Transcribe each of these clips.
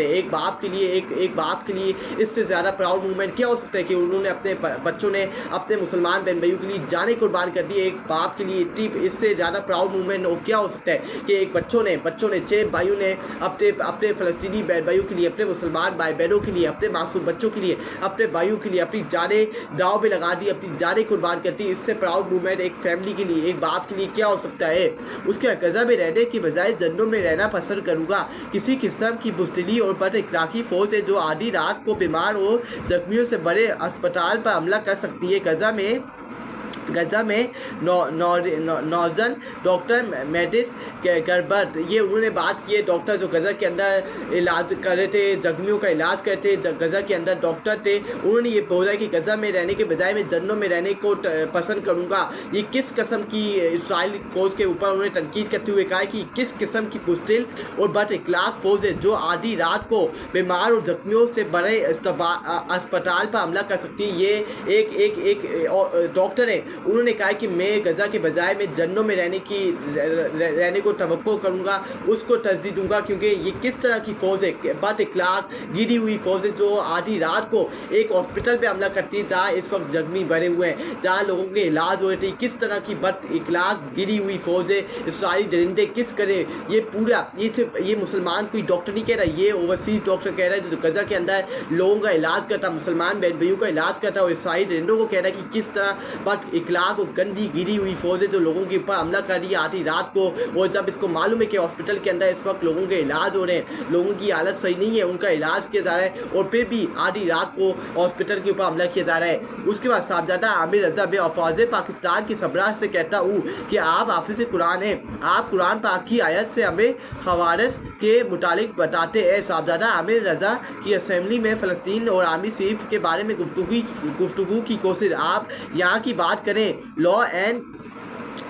एक बाप के लिए एक बाप के लिए इससे ज़्यादा प्राउड मूवमेंट क्या हो सकता है कि उन्होंने अपने बच्चों ने अपने मुसलमान बहन भाइयों के लिए जाने कुर्बान कर दी। एक बाप के लिए इतनी इससे ज़्यादा प्राउड मूवमेंट क्या हो सकता है कि एक बच्चों ने 6 भाइयों ने अपने फ़लस्तीनी बहन भाइयों के लिए, अपने मुसलमान भाई बहनों के लिए, अपने मासूम बच्चों के लिए, अपने भाइयों के लिए अपनी जानें दांव में लगा दी, अपनी जानें कुर्बान कर दी। इससे प्राउड मूवमेंट एक फैमिली के लिए, एक बाप के लिए क्या हो सकता है। उसके गज़ा में रहने की बजाय जन्नों में रहना पसंद करूँगा। किसी किस्म की बुज़दिली और बद इखलाकी फ़ौज है जो आधी रात को बीमार और जख्मियों से बड़े अस्पताल पर हमला कर सकती है। गज़ा में नौजन डॉक्टर मेडिस गर्बर्ट, ये उन्होंने बात की है। डॉक्टर जो गज़ा के अंदर इलाज कर रहे थे, जख्मियों का इलाज करते गज़ा के अंदर डॉक्टर थे, उन्होंने ये बोला कि गज़ा में रहने के बजाय मैं जन्नों में रहने को पसंद करूँगा। ये किस किस्म की इसराइल फ़ौज के ऊपर उन्होंने तनकीद करते हुए कहा कि किस किस्म की बुज़दिल और बद इखलाक फ़ौज है जो आधी रात को बीमार और जख्मियों से बड़े अस्पताल पर हमला कर सकती है। ये एक डॉक्टर है, उन्होंने कहा कि मैं गज़ा के बजाय मैं जन्नों में रहने को तवक्को करूँगा, उसको तरजीह दूंगा, क्योंकि ये किस तरह की फ़ौज है, बद इखलाक गिरी हुई फ़ौज है जो आधी रात को एक हॉस्पिटल पे हमला करती है जहाँ इस वक्त जख्मी भरे हुए हैं, जहाँ लोगों के इलाज हो रहे थे। किस तरह की बद इखलाक गिरी हुई फ़ौज है। इसराइली दरिंदे किस करें ये पूरा, ये मुसलमान कोई डॉक्टर नहीं कह रहा, ये ओवरसीज डॉक्टर कह रहा है जो गज़ा के अंदर लोगों का इलाज करता, मुसलमान बहन भाइयों का इलाज करता, और इसराइली दरिंदों को कह रहा है कि किस तरह बद इखलाक और गंदी गिरी हुई फ़ौज है जो लोगों के ऊपर हमला कर रही है आधी रात को। और जब इसको मालूम है कि हॉस्पिटल के अंदर इस वक्त लोगों के इलाज हो रहे हैं, लोगों की हालत सही नहीं है, उनका इलाज किया जा रहा है, और फिर भी आधी रात को हॉस्पिटल के ऊपर हमला किया जा रहा है। उसके बाद साहबजादा आमिर रज़ा बे अफवाज़ पाकिस्तान की सबराह से कहता हूँ कि आप हाफिज़ कुरान हैं, आप कुरान पाक की आयत से हमें खवारिज के मुतालिक बताते हैं। साहबजादा आमिर रज़ा की असेंबली में फ़लस्तीन और आर्मी चीफ के बारे में गुफ्तगू की कोशिश। आप यहाँ की बात करें, लॉ एंड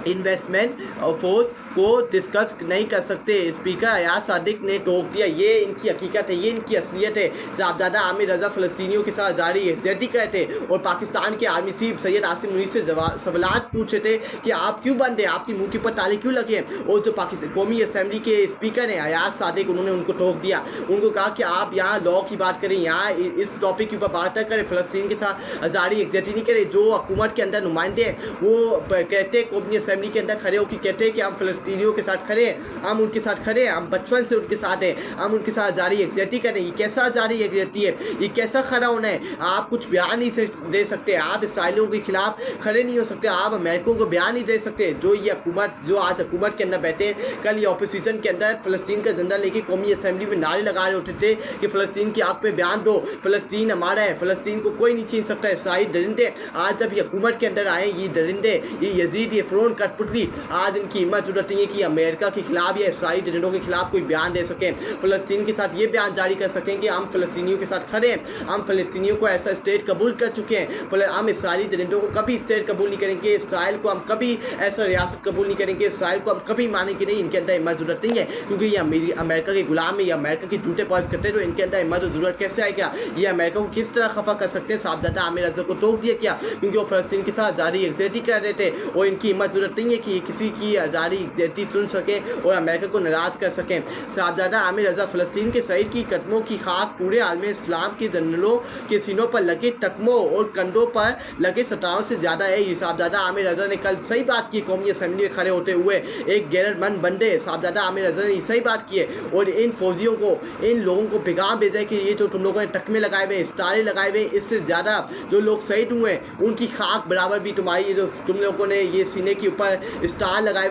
इन्वेस्टमेंट फोर्स को डिस्कस नहीं कर सकते। स्पीकर अयाज सादिक ने टोक दिया। ये इनकी हकीकत है, ये इनकी असलियत है। साहबजादा आमिर रज़ा फ़लस्तीनियों के साथ जारी यकजहती करे थे और पाकिस्तान के आर्मी चीफ सैयद आसिम मुनीर से सवालात पूछे थे कि आप क्यों बंद हैं, आपकी मुँह के ऊपर ताले क्यों लगे हैं। और जो पाकिस्तान कौमी असम्बली के स्पीकर हैं अयाज सादिक, उन्होंने उनको टोक दिया, उनको कहा कि आप यहाँ लॉ की बात करें, यहाँ इस टॉपिक के ऊपर बात न करें, फ़लस्तीन के साथ जारी यकजहती नहीं करें। जो हुकूमत के अंदर नुमाइंदे हैं वो कहते हैं कौमी असम्बली के अंदर खड़े होकर कहते हैं कि हम फ़लस्तीनियों के साथ खड़े हैं, हम उनके साथ खड़े हैं, हम बचपन से उनके साथ हैं, हम उनके साथ जारी यकजहती करें। ये कैसा जारी यकजहती है, ये कैसा खड़ा होना है। आप कुछ बयान नहीं दे सकते, आप इसराइलियों के खिलाफ खड़े नहीं हो सकते, आप अमेरिका को बयान नहीं दे सकते। जो ये हुकूमत, जो आज हुकूमत के अंदर बैठे हैं, कल ये अपोजिशन के अंदर फ़लस्तीन का झंडा लेके कौमी असम्बली में नारे लगा रहे होते थे कि फ़लस्तीन की आप पे बयान दो, फ़लस्तीन हमारा है, फ़लस्तीन को कोई नहीं छीन सकता है। इसराइल दरिंदे आज जब ये हुकूमत के अंदर आए, ये दरिंदे, ये यजीद, ये फ़िरौन, कठपुतली, आज इनकी हिम्मत जरूरत नहीं है कि अमेरिका के खिलाफ या इसराइली दरिंदों के खिलाफ कोई बयान दे सकें, फ़लस्तीन के साथ ये बयान जारी कर सकें कि हम फ़लस्तीनियों के साथ खड़े हैं, हम फ़लस्तीनियों को ऐसा स्टेट कबूल कर चुके हैं। हम इसराइली दरिंदों को कभी स्टेट कबूल नहीं करेंगे, इसराइल को हम कभी ऐसा रियासत कबूल नहीं करेंगे, इसराइल को हम कभी मानेंगे नहीं। इनके अंदर हिम्मत जरूरत नहीं है क्योंकि ये अमेरिका के गुलाम है, ये अमेरिका के झूठे पॉइंट करते हैं, तो इनके अंदर हिम्मत और जरूरत कैसे आएगा। ये अमेरिका को किस तरह खफा कर सकते हैं। साहबजादा आमिर रज़ा को टोक दिया क्या, क्योंकि वो फ़लस्तीन के साथ जारी यकजहती कर रहे थे और इनकी हिम्मत जरूरत नहीं है कि किसी की जारी यकजहती सुन सकें और अमेरिका को नाराज़ कर सकें। साहबजादा आमिर रज़ा फ़लस्तीन के शहीद की कदमों की खाक पूरे आलम इस्लाम के जनरलों के सीनों पर लगे टकमों और कंधों पर लगे सतारों से ज़्यादा है। ये साहबजादा आमिर रज़ा ने कल सही बात की, कौमी असम्बली में खड़े होते हुए एक गैरतमंद बंदे साहबजादा आमिर रज़ा ने सही बात की है और इन फौजियों को, इन लोगों को पैगाम भेजा है कि ये जो तुम लोगों ने टकमे लगाए हुए, स्टारे लगाए हुए, इससे ज़्यादा जो लोग शहीद हुए उनकी खाक बराबर भी तुम्हारी, ये जो तुम लोगों ने ये सीने के ऊपर स्टार लगाए हुए